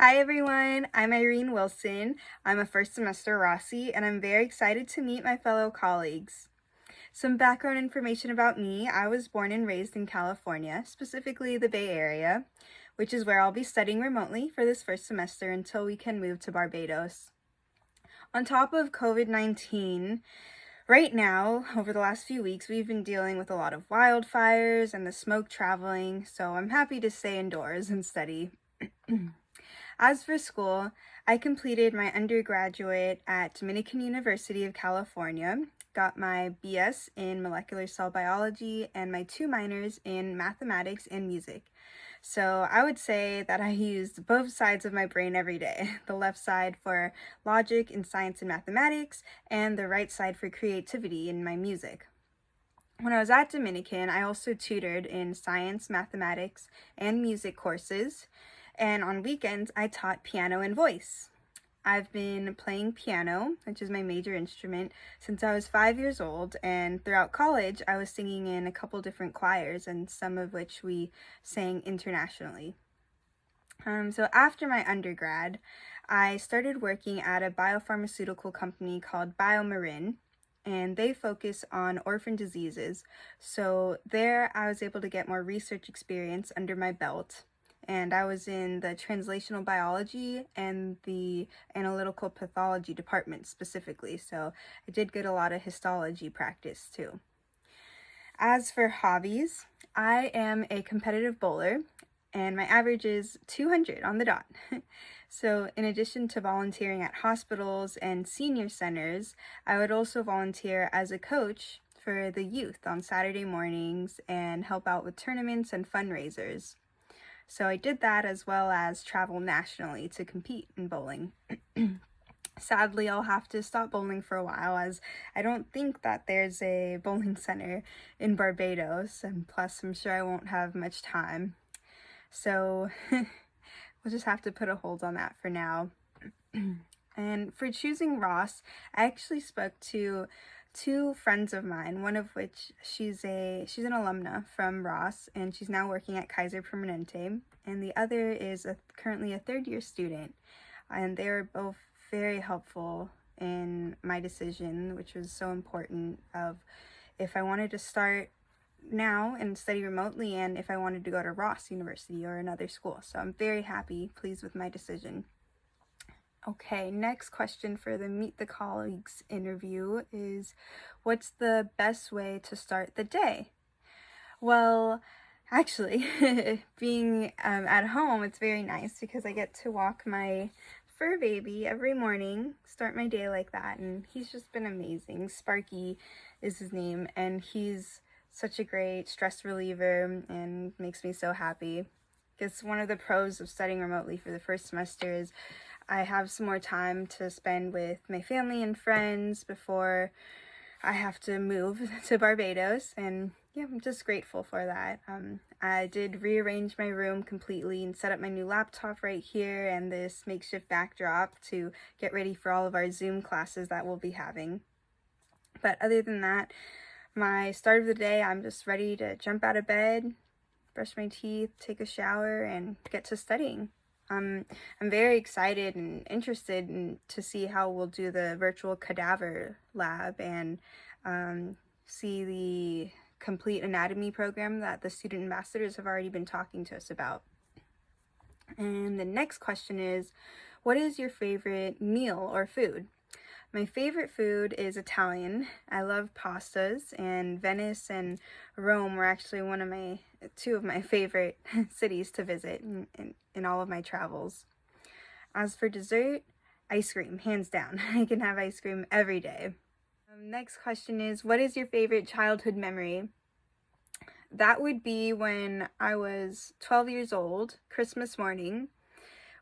Hi everyone, I'm Irene Wilson. I'm a first semester Rossi and I'm very excited to meet my fellow colleagues. Some background information about me: I was born and raised in California, specifically the Bay Area, which is where I'll be studying remotely for this first semester until we can move to Barbados. On top of COVID-19, right now, over the last few weeks, we've been dealing with a lot of wildfires and the smoke traveling, so I'm happy to stay indoors and study. As for school, I completed my undergraduate at Dominican University of California, got my BS in molecular cell biology, and my 2 minors in mathematics and music. So I would say that I used both sides of my brain every day, the left side for logic in science and mathematics, and the right side for creativity in my music. When I was at Dominican, I also tutored in science, mathematics, and music courses, and on weekends I taught piano and voice. I've been playing piano, which is my major instrument, since I was 5 years old, and throughout college I was singing in a couple different choirs, and some of which we sang internationally. So after my undergrad, I started working at a biopharmaceutical company called BioMarin, and they focus on orphan diseases. So there I was able to get more research experience under my belt, and I was in the translational biology and the analytical pathology department specifically, so I did get a lot of histology practice too. As for hobbies, I am a competitive bowler, and my average is 200 on the dot. So in addition to volunteering at hospitals and senior centers, I would also volunteer as a coach for the youth on Saturday mornings and help out with tournaments and fundraisers. So I did that as well as travel nationally to compete in bowling. Sadly, I'll have to stop bowling for a while, as I don't think that there's a bowling center in Barbados, and plus I'm sure I won't have much time. So we'll just have to put a hold on that for now. And for choosing Ross, I actually spoke to two friends of mine, one of which she's an alumna from Ross, and she's now working at Kaiser Permanente, and the other is currently a third-year student, and they were both very helpful in my decision, which was so important, of if I wanted to start now and study remotely, and if I wanted to go to Ross University or another school. So I'm very happy, pleased with my decision. Okay, next question for the Meet the Colleagues interview is, what's the best way to start the day? Well, actually, being at home, it's very nice because I get to walk my fur baby every morning, start my day like that, and he's just been amazing. Sparky is his name, and he's such a great stress reliever and makes me so happy. Because one of the pros of studying remotely for the first semester is I have some more time to spend with my family and friends before I have to move to Barbados, and yeah, I'm just grateful for that. I did rearrange my room completely and set up my new laptop right here and this makeshift backdrop to get ready for all of our Zoom classes that we'll be having. But other than that, my start of the day, I'm just ready to jump out of bed, brush my teeth, take a shower, and get to studying. I'm very excited and interested to see how we'll do the virtual cadaver lab and see the complete anatomy program that the student ambassadors have already been talking to us about. And the next question is, what is your favorite meal or food? My favorite food is Italian. I love pastas, and Venice and Rome were actually two of my favorite cities to visit in all of my travels. As for dessert, ice cream, hands down. I can have ice cream every day. Next question is, what is your favorite childhood memory? That would be when I was 12 years old, Christmas morning.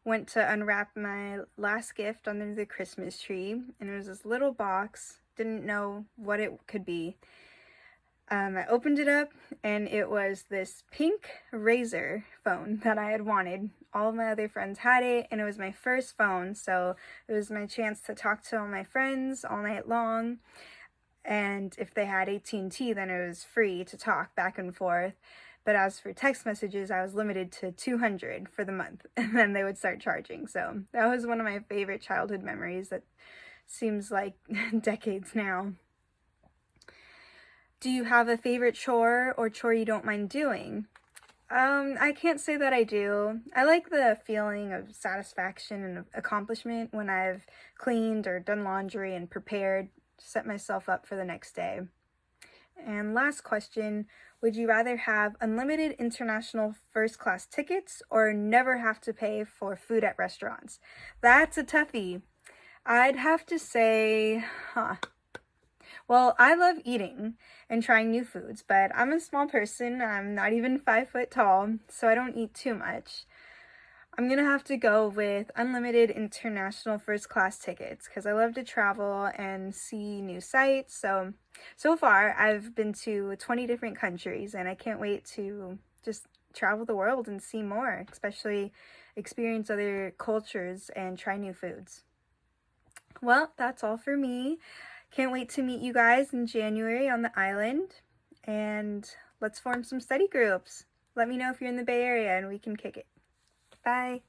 Went to unwrap my last gift under the Christmas tree, and it was this little box. Didn't know what it could be. I opened it up, and it was this pink Razor phone that I had wanted. All of my other friends had it, and it was my first phone, so it was my chance to talk to all my friends all night long. And if they had AT&T, then it was free to talk back and forth. But as for text messages, I was limited to 200 for the month, and then they would start charging. So that was one of my favorite childhood memories that seems like decades now. Do you have a favorite chore or chore you don't mind doing? I can't say that I do. I like the feeling of satisfaction and accomplishment when I've cleaned or done laundry and prepared to set myself up for the next day. And last question, would you rather have unlimited international first class tickets or never have to pay for food at restaurants? That's a toughie. I'd have to say, well, I love eating and trying new foods, but I'm a small person. I'm not even 5 foot tall, so I don't eat too much. I'm gonna have to go with unlimited international first class tickets because I love to travel and see new sights. So far, I've been to 20 different countries, and I can't wait to just travel the world and see more, especially experience other cultures and try new foods. Well, that's all for me. Can't wait to meet you guys in January on the island, and let's form some study groups. Let me know if you're in the Bay Area and we can kick it. Bye.